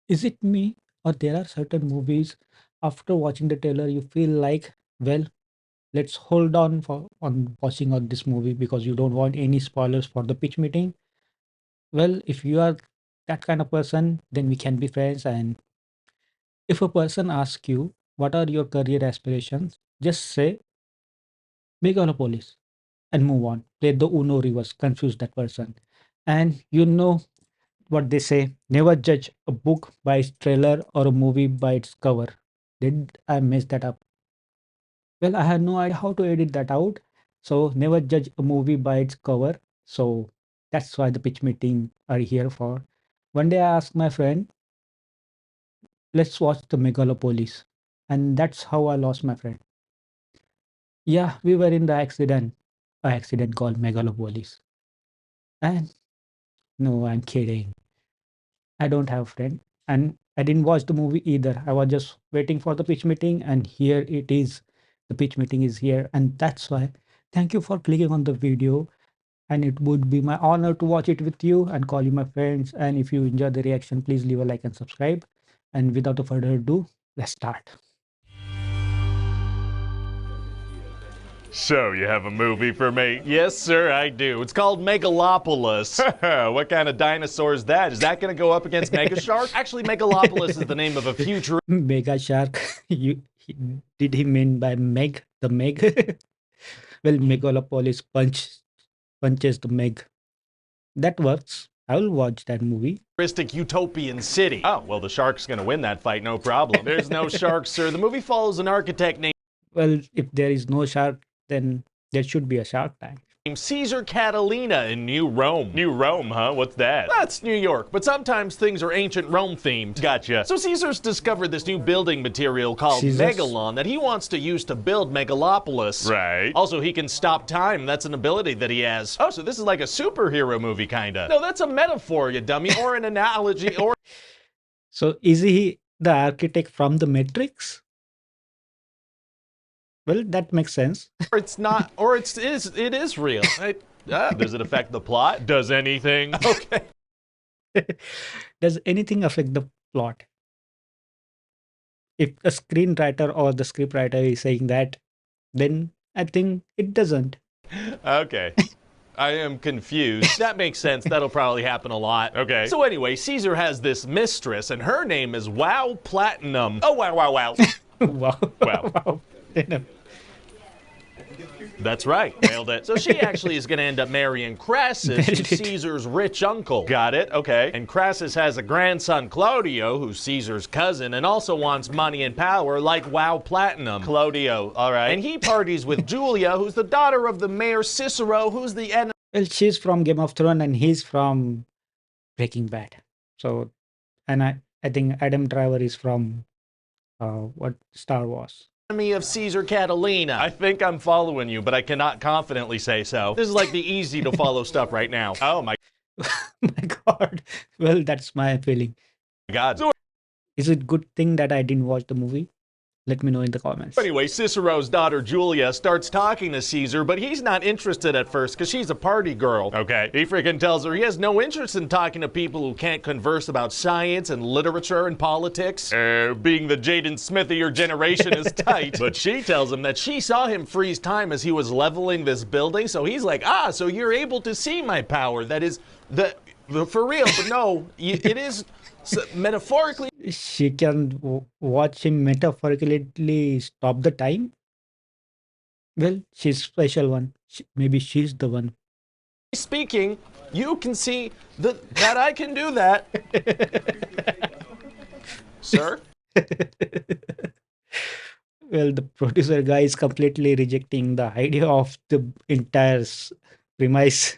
Is it me, or there are certain movies after watching the trailer you feel like, well, let's hold on for on watching on this movie because you don't want any spoilers for the pitch meeting? Well, if you are that kind of person, then we can be friends. And if a person asks you, what are your career aspirations? Just say Megalopolis and move on. Play the Uno reverse, confuse that person. And you know what they say, never judge a book by its trailer or a movie by its cover. Did I mess that up? Well, I had no idea how to edit that out. So never judge a movie by its cover. So that's why the pitch meeting are here for. One day I asked my friend, let's watch the Megalopolis. And that's how I lost my friend. Yeah, we were in the accident. A accident called Megalopolis. And no, I'm kidding. I don't have a friend. And I didn't watch the movie either. I was just waiting for the pitch meeting, and here it is. The pitch meeting is here. And that's why thank you for clicking on the video. And it would be my honor to watch it with you and call you my friends. And if you enjoy the reaction, please leave a like and subscribe. And without further ado, let's start. So, you have a movie for me? Yes, sir, I do. It's called Megalopolis. What kind of dinosaur is that? Is that going to go up against Megashark? Actually, Megalopolis is the name of a future. Mega Shark. Did he mean by Meg? The Meg? Well, Megalopolis punches the Meg. That works. I will watch that movie. Futuristic utopian city. Oh, well, the shark's going to win that fight, no problem. There's no shark, sir. The movie follows an architect named Well, if there is no shark, then there should be a Shark Tank. Caesar Catalina in New Rome. New Rome, huh? What's that? That's New York, but sometimes things are ancient Rome themed. Gotcha. So Caesar's discovered this new building material called Megalon that he wants to use to build Megalopolis. Right. Also, he can stop time. That's an ability that he has. Oh, so this is like a superhero movie, kinda. No, that's a metaphor, you dummy, or an analogy, or... So is he the architect from the Matrix? Well, that makes sense. Or it's not, or it is real. Does it affect the plot? Does anything? Okay. Does anything affect the plot? If a screenwriter or the scriptwriter is saying that, then I think it doesn't. Okay. I am confused. That makes sense. That'll probably happen a lot. Okay. So anyway, Caesar has this mistress, and her name is Wow Platinum. Oh, wow, wow, wow. Wow. Wow. Wow. That's right. Nailed it. So she actually is going to end up marrying Crassus, who's Caesar's rich uncle. Got it? Okay. And Crassus has a grandson, Claudio, who's Caesar's cousin, and also wants money and power like Wow Platinum. Claudio, all right. And he parties with Julia, who's the daughter of the mayor Cicero, who's the enemy. Well, she's from Game of Thrones and he's from Breaking Bad. So, and I think Adam Driver is from what Star Wars. Of Caesar Catalina. I think I'm following you, but I cannot confidently say so. This is like the easy to follow stuff right now. Oh my My God. Well, that's my feeling. God. So Is it good thing that I didn't watch the movie? Let me know in the comments. anyway, Cicero's daughter Julia starts talking to Caesar, but he's not interested at first because she's a party girl. Okay. He freaking tells her he has no interest in talking to people who can't converse about science and literature and politics. Being the Jaden Smith of your generation is tight. But she tells him that she saw him freeze time as he was leveling this building, so he's like, ah, so you're able to see my power. That is, for real, but no, it is metaphorically. She can watch him metaphorically stop the time. Well, she's special one. Maybe she's the one. Speaking, you can see that I can do that. Sir? Well, the producer guy is completely rejecting the idea of the entire premise.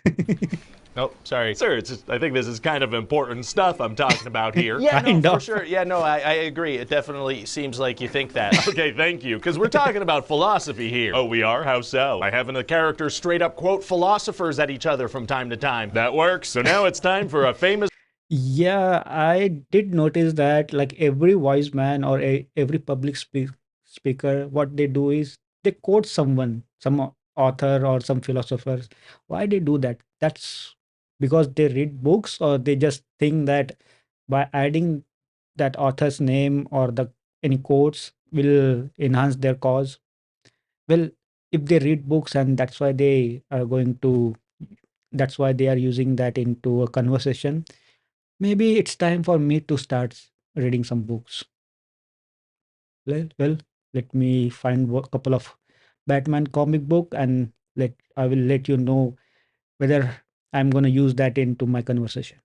Nope, sorry. Sir, it's just, I think this is kind of important stuff I'm talking about here. Yeah, Kind no, for of. sure. Yeah, no, I agree. It definitely seems like you think that. Okay, thank you, because we're talking about philosophy here. Oh, we are? How so? By having the characters straight up quote philosophers at each other from time to time. That works. So now it's time for a famous... Yeah, I did notice that like every wise man or every public speaker, what they do is they quote someone, some author or some philosophers. Why they do that? That's because they read books or they just think that by adding that author's name or the any quotes will enhance their cause. Well, if they read books and that's why they are going to, that's why they are using that into a conversation, maybe it's time for me to start reading some books. Well, let me find a couple of Batman comic book and let I will let you know whether I'm going to use that into my conversation.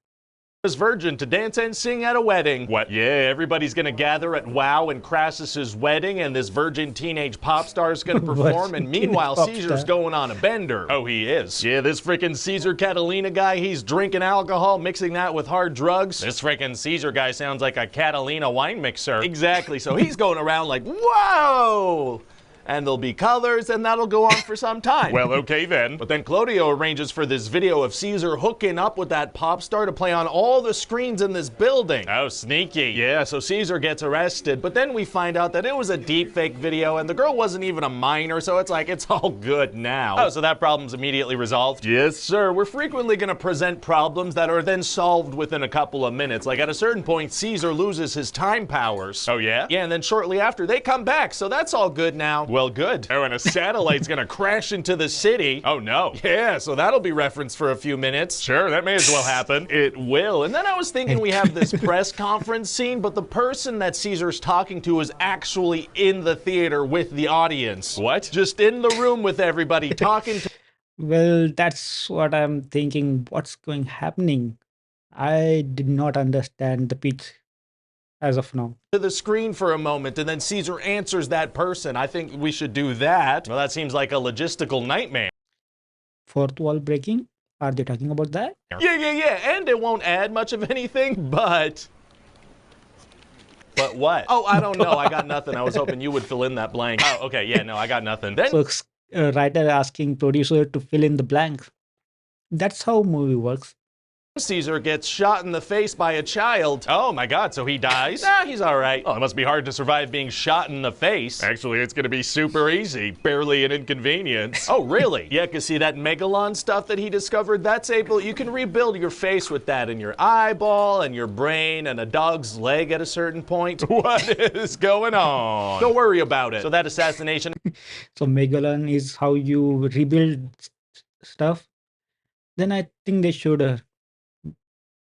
Virgin to dance and sing at a wedding. What? Yeah, everybody's gonna gather at WoW and Crassus's wedding, and this virgin teenage pop star is gonna perform, and Teenage meanwhile, pop Caesar's star. going on a bender. Oh, he is? Yeah, this freaking Caesar Catalina guy, he's drinking alcohol, mixing that with hard drugs. This freaking Caesar guy sounds like a Catalina wine mixer. Exactly, so he's going around like, whoa! And there'll be colors, and that'll go on for some time. Well, okay then. But then Claudio arranges for this video of Caesar hooking up with that pop star to play on all the screens in this building. Oh, sneaky. Yeah, so Caesar gets arrested, but then we find out that it was a deepfake video, and the girl wasn't even a minor, so it's like, it's all good now. Oh, so that problem's immediately resolved? Yes, sir. We're frequently gonna present problems that are then solved within a couple of minutes. Like at a certain point, Caesar loses his time powers. Oh, yeah? Yeah, and then shortly after, they come back, so that's all good now. Well, good. Oh, and a satellite's gonna crash into the city. Oh, no. Yeah, so that'll be referenced for a few minutes. Sure, that may as well happen. It will. And then I was thinking we have this press conference scene, but the person that Caesar's talking to is actually in the theater with the audience. What? Just in the room with everybody talking to Well, that's what I'm thinking. What's going happening? I did not understand the pitch as of now. the screen for a moment, and then Caesar answers that person. I think we should do that. Well, that seems like a logistical nightmare. Fourth wall breaking? Are they talking about that? Yeah. And it won't add much of anything, but. But what? Oh, I don't know. I got nothing. I was hoping you would fill in that blank. Oh, okay. Yeah, no, I got nothing. Then So, writer asking producer to fill in the blanks. That's how movie works. Caesar gets shot in the face by a child. Oh my god, so he dies? Nah, he's alright. Oh, it must be hard to survive being shot in the face. Actually, it's gonna be super easy. Barely an inconvenience. Oh, really? Yeah, cause see that Megalon stuff that he discovered, that's able, you can rebuild your face with that and your eyeball and your brain and a dog's leg at a certain point. What is going on? Don't worry about it. So that assassination So Megalon is how you rebuild stuff. Then I think they should.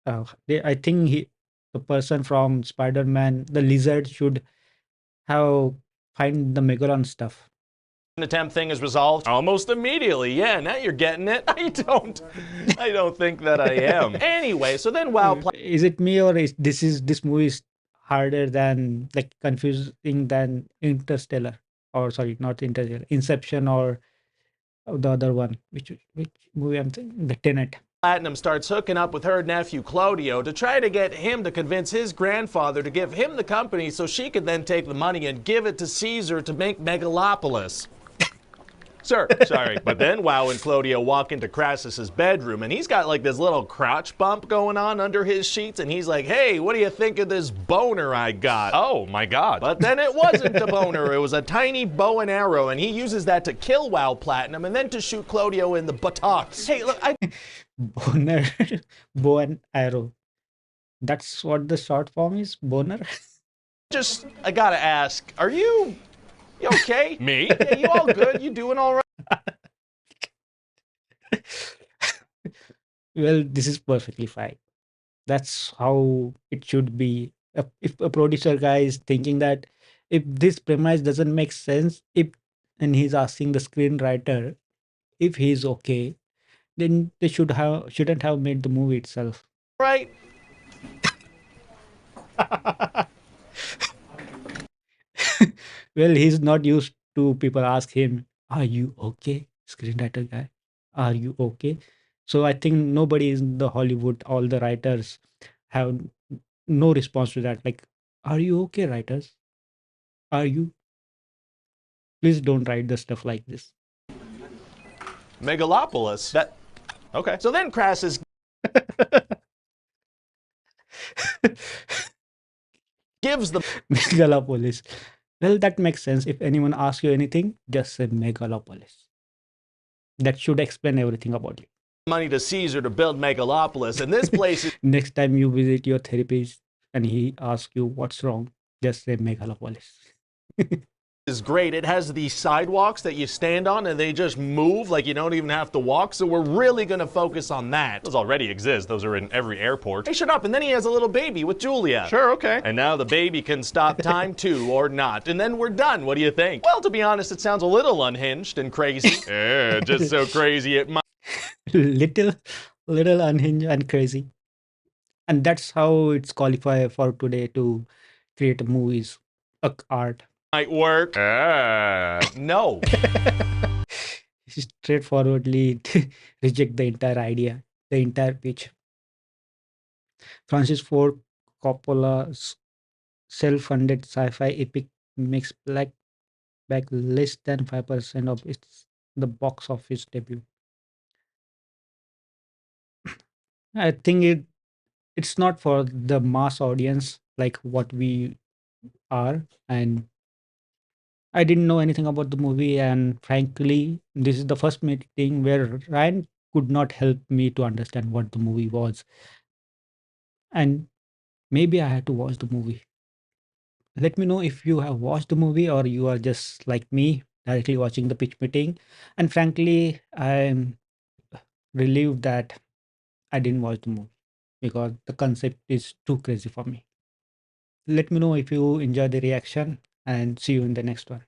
I think the person from Spider-Man, the lizard, should have find the Megalon stuff. attempt thing is resolved almost immediately. Yeah, now you're getting it. I don't think that I am. Anyway, so then WoW Is it me or is this movie is harder than, like, confusing than Interstellar, or sorry, not Interstellar, Inception, or the other one, which movie I'm thinking, the Tenet. Platinum starts hooking up with her nephew Claudio to try to get him to convince his grandfather to give him the company so she could then take the money and give it to Caesar to make Megalopolis. Sir, sorry. But then WoW and Claudio walk into Crassus's bedroom, and he's got like this little crotch bump going on under his sheets, and he's like, hey, what do you think of this boner I got? Oh, my God. But then it wasn't a boner. It was a tiny bow and arrow, and he uses that to kill WoW Platinum and then to shoot Claudio in the buttocks. Hey, look, Boner, bow and arrow. That's what the short form is, boner. I gotta ask, you okay? Me? Yeah, you all good? You doing all right? Well, this is perfectly fine. That's how it should be. If a producer guy is thinking that if this premise doesn't make sense, if and he's asking the screenwriter if he's okay, then they shouldn't have made the movie itself. Right? Well, he's not used to people ask him, "Are you okay?" Screenwriter guy, "Are you okay?" So I think nobody in the Hollywood, all the writers have no response to that. Like, "Are you okay, writers? Are you? Please don't write the stuff like this." Megalopolis. Okay. So then Crassus gives the Megalopolis. Well, that makes sense. If anyone asks you anything, just say Megalopolis. That should explain everything about you. money to Caesar to build Megalopolis, and this place is Next time you visit your therapist and he asks you what's wrong, just say Megalopolis. Is great. It has these sidewalks that you stand on and they just move like you don't even have to walk. So we're really going to focus on that. Those already exist. Those are in every airport. Hey, shut up. And then he has a little baby with Julia. Sure, okay. And now the baby can stop time too or not. And then we're done. What do you think? Well, to be honest, it sounds a little unhinged and crazy. Yeah, just so crazy it little, little unhinged and crazy, and that's how it's qualified for today to create movies, art. might work. No. Straightforwardly reject the entire idea, the entire pitch. Francis Ford Coppola's self-funded sci-fi epic makes Black back less than 5% of its the box office debut. I think it's not for the mass audience like what we are, and I didn't know anything about the movie, and frankly, this is the first meeting where Ryan could not help me to understand what the movie was, and maybe I had to watch the movie. Let me know if you have watched the movie or you are just like me, directly watching the pitch meeting. And frankly, I'm relieved that I didn't watch the movie because the concept is too crazy for me. Let me know if you enjoy the reaction and see you in the next one.